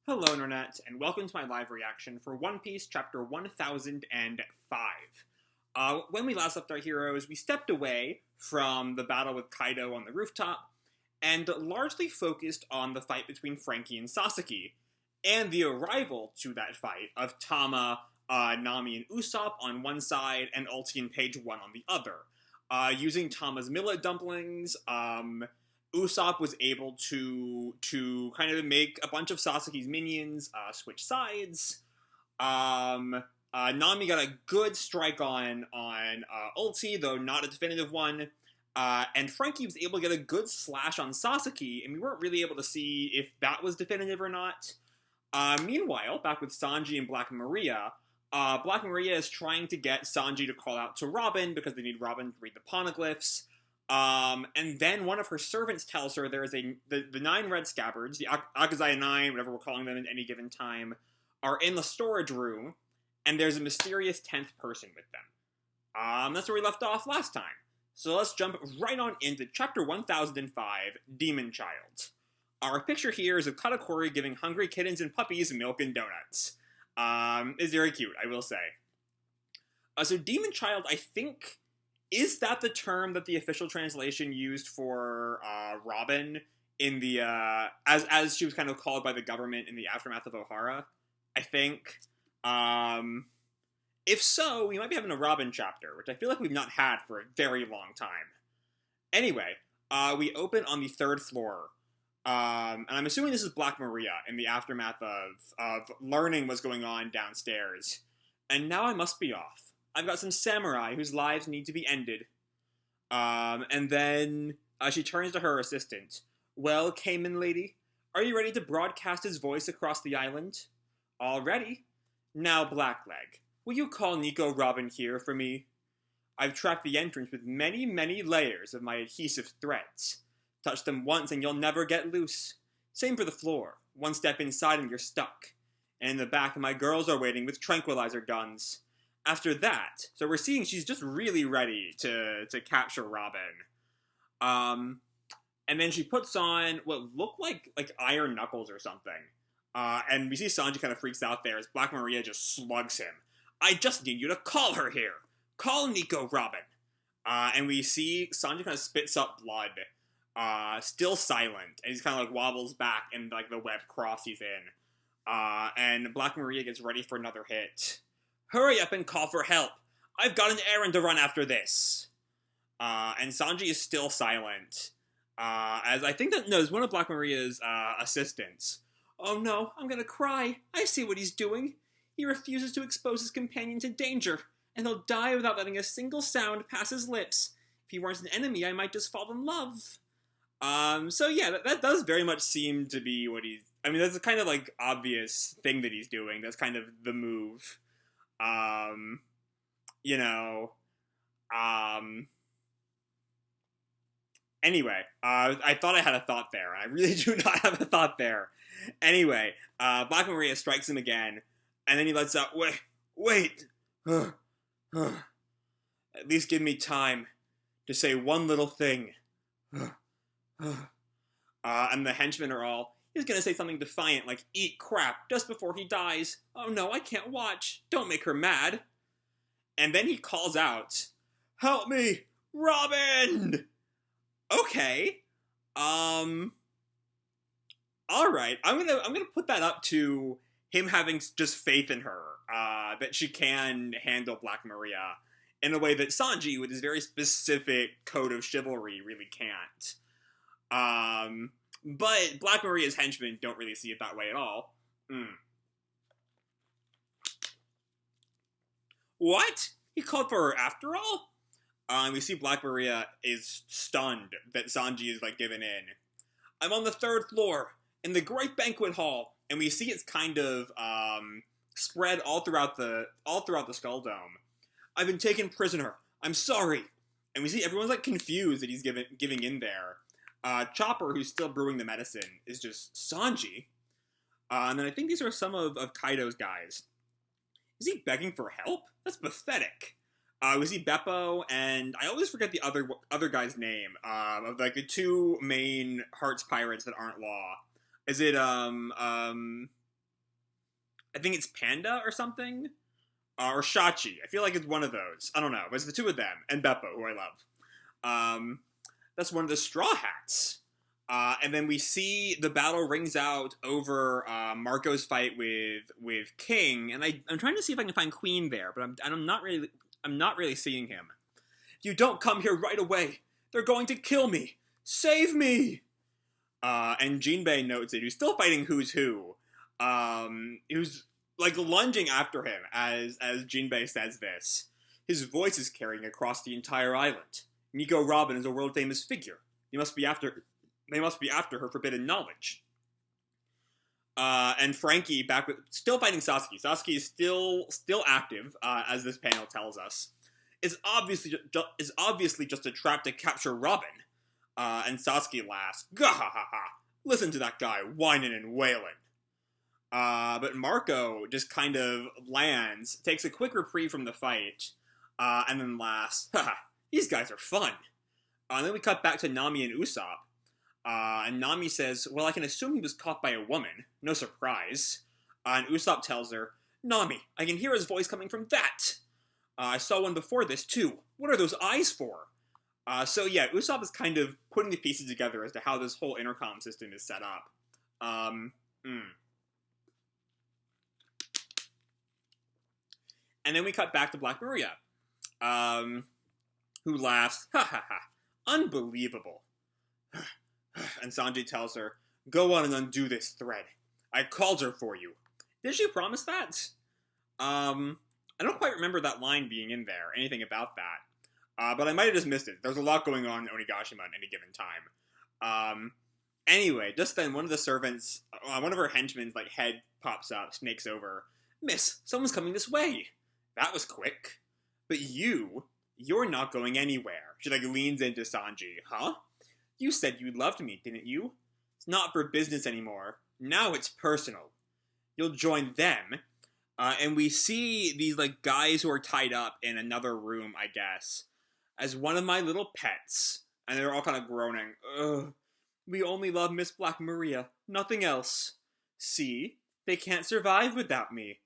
Hello, Internet, and welcome to my live reaction for One Piece Chapter 1005. When we last left our heroes, we stepped away from the battle with Kaido on the rooftop, and largely focused on the fight between Franky and Sasaki, and the arrival to that fight of Tama, Nami, and Usopp on one side, and Ulti and Page 1 on the other. Using Tama's millet dumplings, Usopp was able to kind of make a bunch of Sasaki's minions switch sides. Nami got a good strike on Ulti, though not a definitive one. And Franky was able to get a good slash on Sasaki, and we weren't really able to see if that was definitive or not. Meanwhile, back with Sanji and Black Maria, Black Maria is trying to get Sanji to call out to Robin because they need Robin to read the poneglyphs. And then one of her servants tells her there's the 9 red scabbards, the Akazaya 9, whatever we're calling them at any given time, are in the storage room, and there's a mysterious 10th person with them. That's where we left off last time. So let's jump right on into Chapter 1005, Demon Child. Our picture here is of Katakuri giving hungry kittens and puppies milk and donuts. It's very cute, I will say. So Demon Child, I think... Is that the term that the official translation used for Robin in the as she was kind of called by the government in the aftermath of Ohara? I think. If so, we might be having a Robin chapter, which I feel like we've not had for a very long time. Anyway, we open on the 3rd floor, and I'm assuming this is Black Maria in the aftermath of learning what's going on downstairs. And now I must be off. I've got some samurai whose lives need to be ended. And then she turns to her assistant. Well, Cayman lady, are you ready to broadcast his voice across the island? All ready. Now, Blackleg, will you call Nico Robin here for me? I've trapped the entrance with many, many layers of my adhesive threads. Touch them once and you'll never get loose. Same for the floor. One step inside and you're stuck. And in the back, my girls are waiting with tranquilizer guns. After that, so we're seeing she's just really ready to capture Robin. And then she puts on what look like iron knuckles or something. And we see Sanji kind of freaks out there as Black Maria just slugs him. I just need you to call her here. Call Nico Robin. And we see Sanji kind of spits up blood. Still silent. And he's kind of like wobbles back in like the web cross he's in. And Black Maria gets ready for another hit. Hurry up and call for help. I've got an errand to run after this. And Sanji is still silent. As I think that, no, it's one of Black Maria's assistants. Oh no, I'm gonna cry. I see what he's doing. He refuses to expose his companion to danger, and he'll die without letting a single sound pass his lips. If he weren't an enemy, I might just fall in love. So yeah, that does very much seem to be what he's... I mean, that's a kind of, like, obvious thing that he's doing. That's kind of the move. You know, anyway, I thought I had a thought there. I really do not have a thought there. Anyway, Black Maria strikes him again, and then he lets out, wait, at least give me time to say one little thing. And the henchmen are all, he's gonna say something defiant like, eat crap, just before he dies. Oh no, I can't watch. Don't make her mad. And then he calls out, help me, Robin! Okay. Alright, I'm gonna put that up to him having just faith in her, that she can handle Black Maria in a way that Sanji, with his very specific code of chivalry, really can't. But Black Maria's henchmen don't really see it that way at all. What? He called for her after all? We see Black Maria is stunned that Sanji is, like, given in. I'm on the 3rd floor, in the great banquet hall, and we see it's kind of, spread all throughout the Skull Dome. I've been taken prisoner. I'm sorry. And we see everyone's, like, confused that he's giving in there. Chopper, who's still brewing the medicine, is just Sanji. And then I think these are some of Kaido's guys. Is he begging for help? That's pathetic. We see Beppo, and I always forget the other guy's name, of like the 2 main Hearts pirates that aren't Law. Is it, I think it's Panda or something, or Shachi. I feel like it's one of those. I don't know. But it's the two of them and Beppo, who I love. That's one of the Straw Hats. And then we see the battle rings out over Marco's fight with King, and I'm trying to see if I can find Queen there, but I'm not really seeing him. You don't come here right away. They're going to kill me. Save me. And Jinbei notes it. He's still fighting Who's Who. He was like lunging after him as Jinbei says this. His voice is carrying across the entire island. Nico Robin is a world famous figure. They must be after her forbidden knowledge. And Frankie still fighting Sasuke. Sasuke is still active, as this panel tells us. Is obviously just a trap to capture Robin. And Sasuke laughs. Gahahaha! Listen to that guy whining and wailing. But Marco just kind of lands, takes a quick reprieve from the fight, and then laughs. Haha! These guys are fun. And then we cut back to Nami and Usopp. And Nami says, well, I can assume he was caught by a woman. No surprise. And Usopp tells her, Nami, I can hear his voice coming from that. I saw one before this, too. What are those eyes for? So yeah, Usopp is kind of putting the pieces together as to how this whole intercom system is set up. And then we cut back to Black Maria, who laughs, ha ha ha, unbelievable. And Sanji tells her, go on and undo this thread. I called her for you. Did she promise that? I don't quite remember that line being in there, anything about that. But I might have just missed it. There's a lot going on in Onigashima at any given time. Anyway, just then one of the servants, one of her henchmen's head pops up, snakes over. Miss, someone's coming this way. That was quick. But you're not going anywhere. She leans into Sanji. Huh? You said you loved me, didn't you? It's not for business anymore. Now it's personal. You'll join them. And we see these guys who are tied up in another room, I guess, as one of my little pets. And they're all kind of groaning. Ugh. We only love Miss Black Maria. Nothing else. See? They can't survive without me.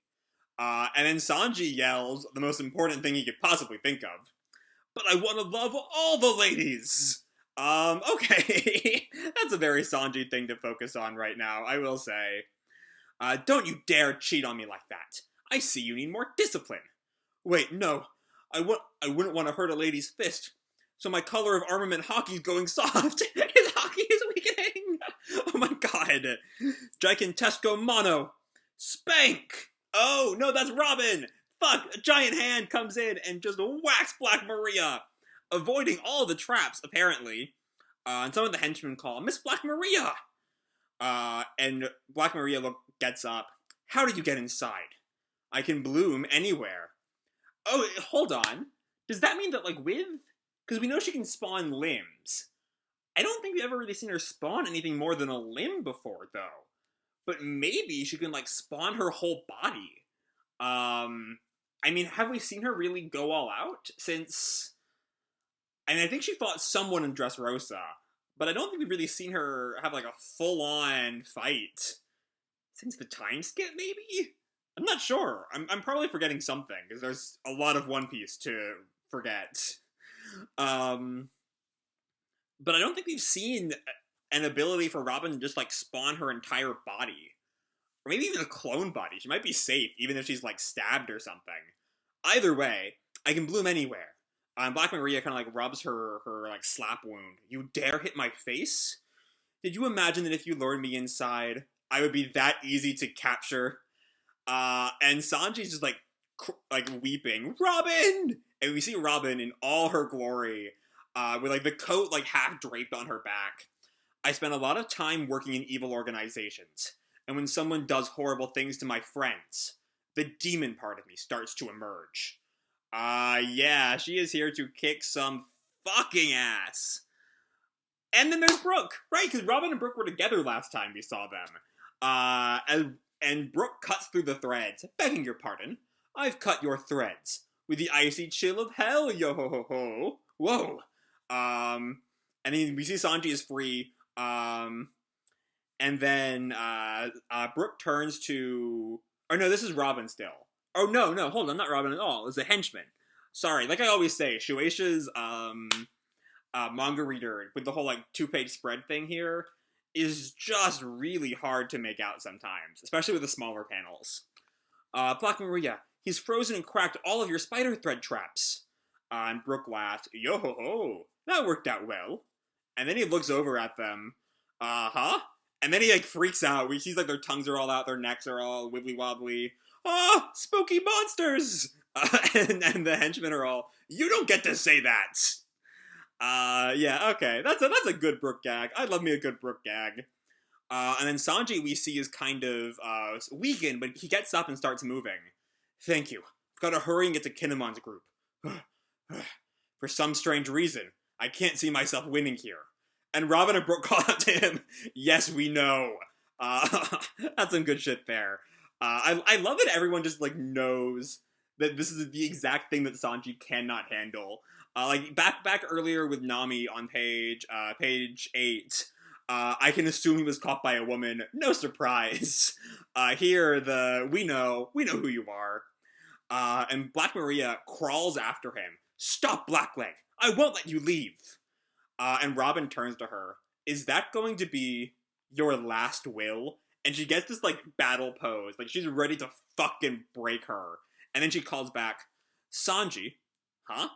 And then Sanji yells the most important thing he could possibly think of. But I want to love all the ladies! Okay. That's a very Sanji thing to focus on right now, I will say. Don't you dare cheat on me like that. I see you need more discipline. Wait, no. I wouldn't want to hurt a lady's fist. So my color of armament hockey's going soft. His hockey is weakening. Oh my god. Gigantesco mono. Spank! Oh, no, that's Robin! Fuck, a giant hand comes in and just whacks Black Maria, avoiding all the traps, apparently. And some of the henchmen call, Miss Black Maria! And Black Maria gets up. How did you get inside? I can bloom anywhere. Oh, hold on. Does that mean that, because we know she can spawn limbs. I don't think we've ever really seen her spawn anything more than a limb before, though. But maybe she can, spawn her whole body. I mean, have we seen her really go all out since... I mean, I think she fought someone in Dressrosa, but I don't think we've really seen her have, a full-on fight since the time skip, maybe? I'm not sure. I'm probably forgetting something, because there's a lot of One Piece to forget. But I don't think we've seen an ability for Robin to just, spawn her entire body. Or maybe even a clone body. She might be safe, even if she's, stabbed or something. Either way, I can bloom anywhere. Black Maria kind of, rubs her slap wound. You dare hit my face? Did you imagine that if you lured me inside, I would be that easy to capture? And Sanji's just, weeping. Robin! And we see Robin in all her glory, with, the coat, half draped on her back. I spent a lot of time working in evil organizations. And when someone does horrible things to my friends, the demon part of me starts to emerge. Yeah, she is here to kick some fucking ass. And then there's Brook, right? Because Robin and Brook were together last time we saw them. And Brook cuts through the threads. Begging your pardon, I've cut your threads with the icy chill of hell, yo ho ho ho. Whoa. And then we see Sanji is free. And then Brook turns to Or no, this is Robin still. Oh no, hold on, not Robin at all. It's a henchman. Sorry, like I always say, Shueisha's manga reader with the whole like 2-page spread thing here is just really hard to make out sometimes, especially with the smaller panels. Black Maria, he's frozen and cracked all of your spider thread traps. And Brook laughed, yo ho ho, that worked out well. And then he looks over at them, huh? And then he like freaks out. We see like their tongues are all out, their necks are all wibbly wobbly. Ah, spooky monsters! And the henchmen are all, you don't get to say that! Yeah, okay. That's a good Brook gag. I love me a good Brook gag. And then Sanji we see is kind of weakened, but he gets up and starts moving. Thank you. I've got to hurry and get to Kinemon's group. For some strange reason, I can't see myself winning here. And Robin and Brook call out to him, yes, we know. That's some good shit there. I love that everyone just, like, knows that this is the exact thing that Sanji cannot handle. Like, back earlier with Nami on page 8, I can assume he was caught by a woman. No surprise. Here, we know who you are. And Black Maria crawls after him. Stop, Blackleg! I won't let you leave! And Robin turns to her. Is that going to be your last will? And she gets this, like, battle pose. Like, she's ready to fucking break her. And then she calls back, Sanji, huh?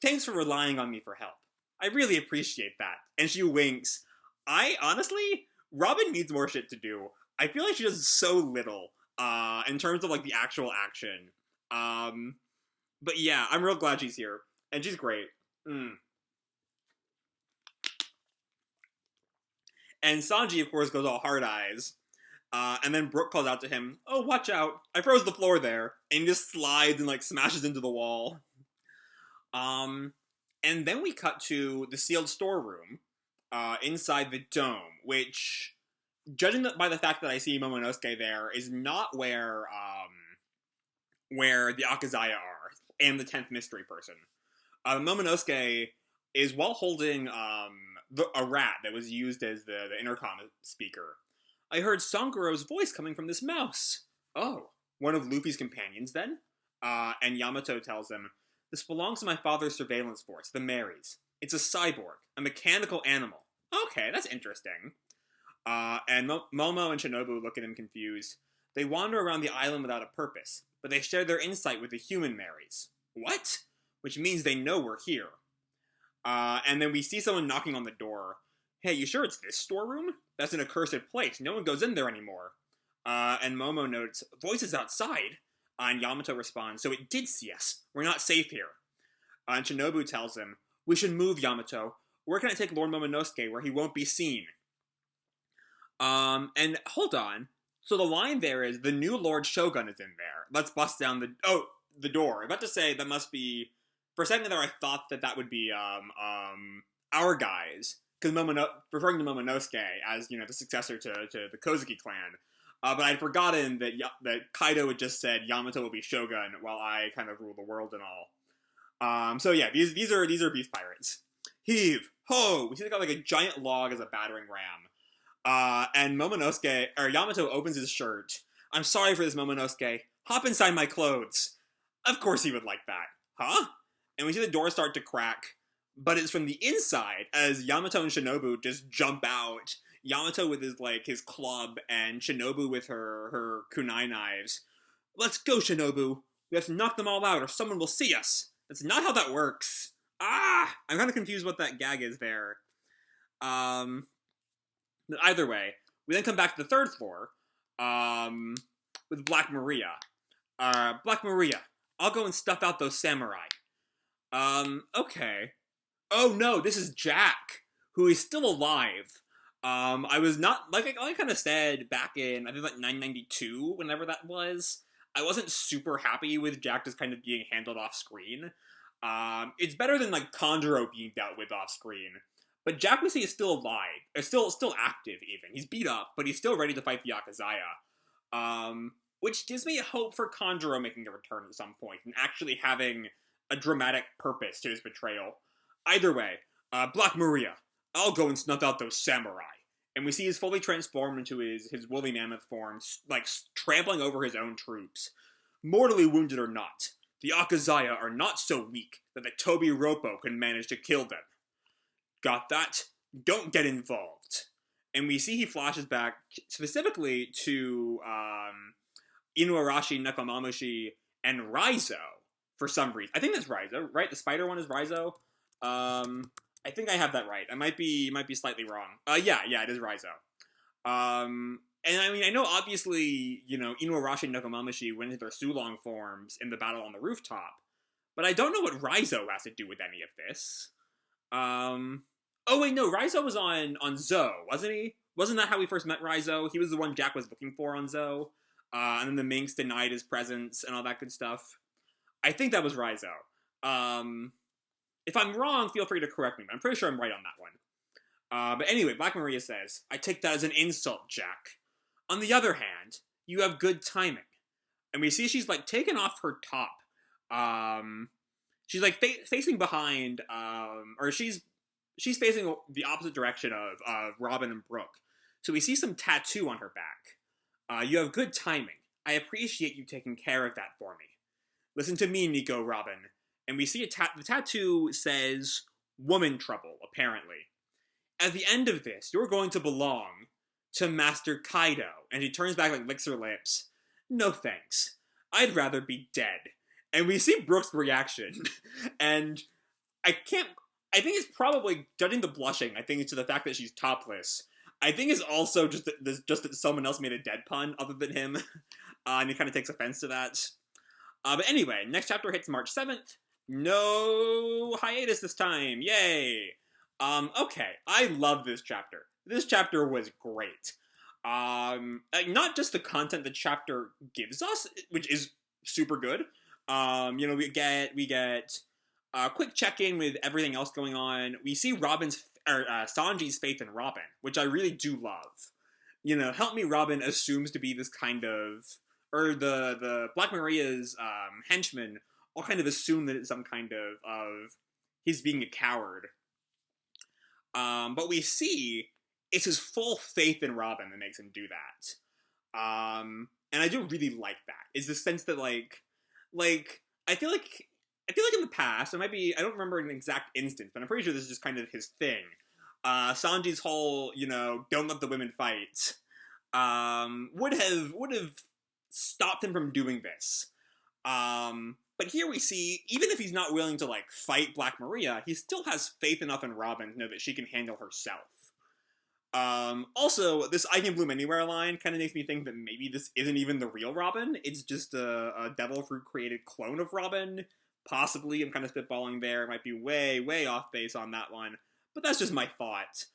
Thanks for relying on me for help. I really appreciate that. And she winks. Honestly, Robin needs more shit to do. I feel like she does so little, in terms of, like, the actual action. But yeah, I'm real glad she's here. And she's great. And Sanji, of course, goes all hard eyes. And then Brook calls out to him, oh, watch out. I froze the floor there. And he just slides and, like, smashes into the wall. And then we cut to the sealed storeroom, inside the dome, which, judging by the fact that I see Momonosuke there, is not where the Akazaya are, and the 10th mystery person. Momonosuke is while holding, a rat that was used as the intercom speaker. I heard Sanguro's voice coming from this mouse. Oh, one of Luffy's companions, then? And Yamato tells him, this belongs to my father's surveillance force, the Marys. It's a cyborg, a mechanical animal. Okay, that's interesting. And Momo and Shinobu look at him confused. They wander around the island without a purpose, but they share their insight with the human Marys. What? Which means they know we're here. And then we see someone knocking on the door. Hey, you sure it's this storeroom? That's an accursed place. No one goes in there anymore. And Momo notes, voices outside. And Yamato responds, so it did see us. We're not safe here. And Shinobu tells him, we should move, Yamato. Where can I take Lord Momonosuke where he won't be seen? And hold on. So the line there is, the new Lord Shogun is in there. Let's bust down the door. I'm about to say that must be... For a second there, I thought that would be, our guys. Because referring to Momonosuke as, you know, the successor to the Kozuki clan. But I'd forgotten that Kaido had just said Yamato will be Shogun while I kind of rule the world and all. So yeah, these are beef pirates. Heave! Ho! We see they got like a giant log as a battering ram. And Yamato opens his shirt. I'm sorry for this, Momonosuke. Hop inside my clothes. Of course he would like that. Huh? And we see the door start to crack, but it's from the inside as Yamato and Shinobu just jump out. Yamato with his club and Shinobu with her kunai knives. Let's go, Shinobu. We have to knock them all out or someone will see us. That's not how that works. I'm kind of confused what that gag is there. Either way, we then come back to the 3rd floor, with Black Maria. Black Maria, I'll go and stuff out those samurai. Okay. Oh no, this is Jack, who is still alive. I was not, like I kind of said back in, I think like 992, whenever that was, I wasn't super happy with Jack just kind of being handled off screen. It's better than like Kanjuro being dealt with off screen. But Jack we see is still alive, is still active even. He's beat up, but he's still ready to fight the Akazaya. Which gives me hope for Kanjuro making a return at some point and actually having a dramatic purpose to his betrayal. Either way, Black Maria, I'll go and snuff out those samurai. And we see he's fully transformed into his woolly mammoth form, like trampling over his own troops. Mortally wounded or not, the Akazaya are not so weak that the Tobi Roppo can manage to kill them. Got that? Don't get involved. And we see he flashes back specifically to Inuarashi, Nekomamushi, and Raizo for some reason. I think that's Raizo, right? The spider one is Raizo. I think I have that right. I might be slightly wrong. Yeah, it is Raizo. And I mean, I know obviously, Inuarashi and Nekomamushi went into their Sulong forms in the battle on the rooftop, but I don't know what Raizo has to do with any of this. Oh wait, no, Raizo was on Zou, wasn't he? Wasn't that how we first met Raizo? He was the one Jack was looking for on Zou. And then the Minx denied his presence and all that good stuff. I think that was Raizo. If I'm wrong, feel free to correct me, but I'm pretty sure I'm right on that one. But anyway, Black Maria says, I take that as an insult, Jack. On the other hand, you have good timing. And we see she's, like, taken off her top. She's, like, facing behind, or she's facing the opposite direction of Robin and Brook. So we see some tattoo on her back. You have good timing. I appreciate you taking care of that for me. Listen to me, Nico Robin. And we see the tattoo says, woman trouble, apparently. At the end of this, you're going to belong to Master Kaido. And she turns back, like, licks her lips. No thanks. I'd rather be dead. And we see Brook's reaction. And I think it's probably, judging the blushing, I think it's to the fact that she's topless. I think it's also just that someone else made a dead pun other than him. And he kind of takes offense to that. But anyway, next chapter hits March 7th. No hiatus this time. Yay. Okay. I love this chapter. This chapter was great. Not just the content the chapter gives us, which is super good. We get a quick check-in with everything else going on. We see Sanji's faith in Robin, which I really do love. Help me Robin assumes to be this kind of, or the Black Maria's henchmen all kind of assume that it's some kind of he's being a coward. But we see it's his full faith in Robin that makes him do that. And I do really like that. Is the sense that like I feel like in the past, I don't remember an exact instance, but I'm pretty sure this is just kind of his thing. Sanji's whole, don't let the women fight, would have stopped him from doing this. But here we see, even if he's not willing to, like, fight Black Maria, he still has faith enough in Robin to know that she can handle herself. Also, this I Can Bloom Anywhere line kind of makes me think that maybe this isn't even the real Robin. It's just a Devil Fruit-created clone of Robin. Possibly, I'm kind of spitballing there. It might be way, way off base on that one. But that's just my thought.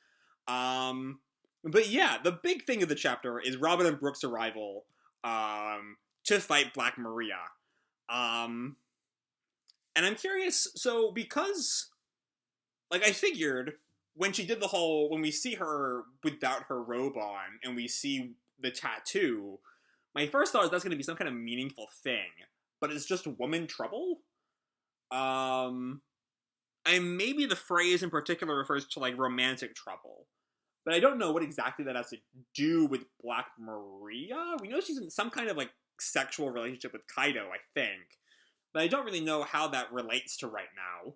But yeah, the big thing of the chapter is Robin and Brook's arrival to fight Black Maria. And I'm curious, so because, like, I figured when she did when we see her without her robe on and we see the tattoo, my first thought is that's going to be some kind of meaningful thing, but it's just woman trouble? And maybe the phrase in particular refers to, like, romantic trouble. But I don't know what exactly that has to do with Black Maria. We know she's in some kind of, like, sexual relationship with Kaido, I think. But I don't really know how that relates to right now.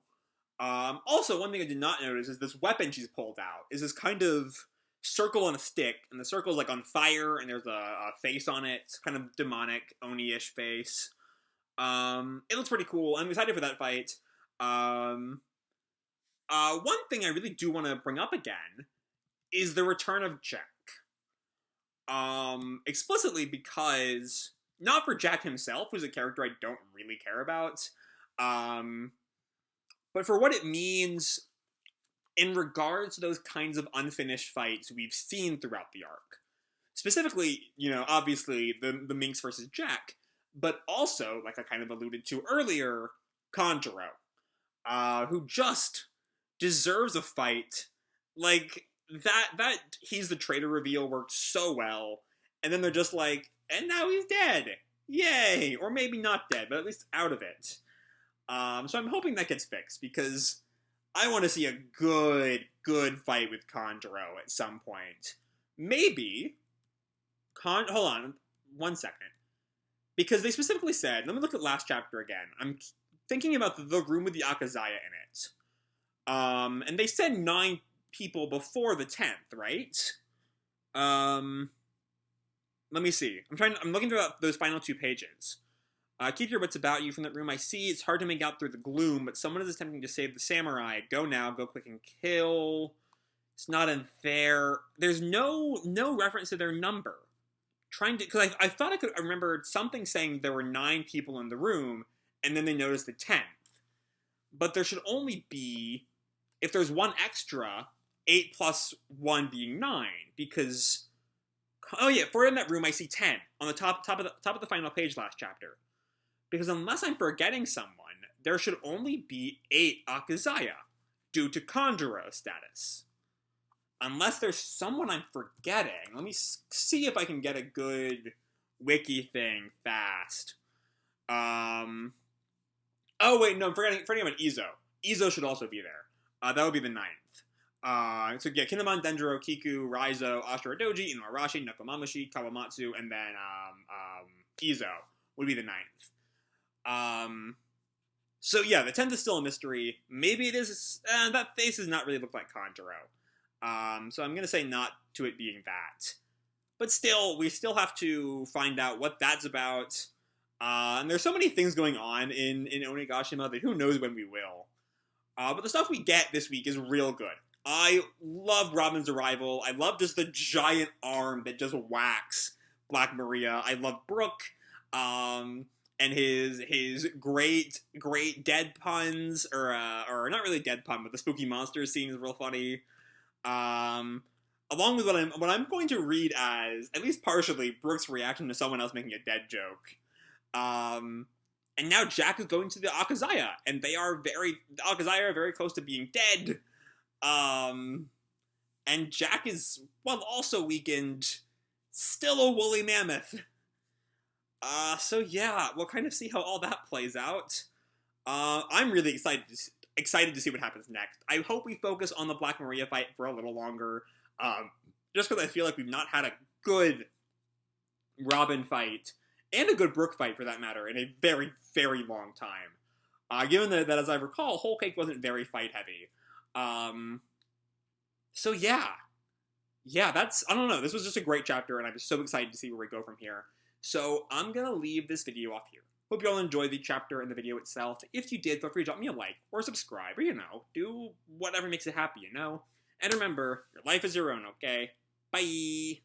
Also, one thing I did not notice is this weapon she's pulled out is this kind of circle on a stick, and the circle is, like, on fire, and there's a face on it. It's kind of demonic, Oni-ish face. It looks pretty cool. I'm excited for that fight. One thing I really do want to bring up again is the return of Jack. Explicitly because, not for Jack himself, who's a character I don't really care about, but for what it means in regards to those kinds of unfinished fights we've seen throughout the arc. Specifically, obviously, the Minx versus Jack, but also, like I kind of alluded to earlier, Kanjuro, who just deserves a fight. Like, that he's the traitor reveal worked so well, and then they're just like, and now he's dead! Yay! Or maybe not dead, but at least out of it. So I'm hoping that gets fixed, because I want to see a good fight with Kanjuro at some point. maybe, hold on, 1 second. Because they specifically said, let me look at last chapter again. I'm thinking about the room with the Akazaya in it. And they said 9 people before the 10th, right? Let me see. I'm looking through those final 2 pages. Keep your wits about you from that room. I see it's hard to make out through the gloom, but someone is attempting to save the samurai. Go now, go quick and kill. It's not unfair. There's no reference to their number. Because I thought I remembered something saying there were 9 people in the room, and then they noticed the 10th. But there should only be, if there's 1 extra, 8 plus 1 being 9, because, oh yeah, for in that room I see 10 on the top of the final page last chapter. Because unless I'm forgetting someone, there should only be 8 Akazaya, due to Kanjuro status. Unless there's someone I'm forgetting. Let me see if I can get a good wiki thing fast. Oh wait, no, I'm forgetting about Izo. Izo should also be there. That would be the 9th. So yeah, Kinemon, Denjiro, Kiku, Raizo, Ashura Doji, Inuarashi, Nekomamushi, Kawamatsu, and then Izo would be the 9th. So yeah, the 10th is still a mystery. Maybe it is, that face does not really look like Kanjuro. So I'm gonna say not to it being that. But still, we still have to find out what that's about. And there's so many things going on in Onigashima that who knows when we will. But the stuff we get this week is real good. I love Robin's arrival. I love just the giant arm that just whacks Black Maria. I love Brook. And his great dead puns, or not really dead pun, but the spooky monsters scene is real funny. Along with what I'm going to read as, at least partially, Brook's reaction to someone else making a dead joke. And now Jack is going to the Akazaya, and the Akazaya are very close to being dead. And Jack is, while also weakened, still a woolly mammoth. So yeah, we'll kind of see how all that plays out. I'm really excited to see what happens next. I hope we focus on the Black Maria fight for a little longer, just because I feel like we've not had a good Robin fight, and a good Brook fight for that matter, in a very, very long time. Given that as I recall, Whole Cake wasn't very fight heavy. So yeah, I don't know, this was just a great chapter, and I'm so excited to see where we go from here. So I'm gonna leave this video off here. Hope you all enjoyed the chapter and the video itself. If you did, feel free to drop me a like or subscribe, or do whatever makes you happy, And remember, your life is your own, okay? Bye!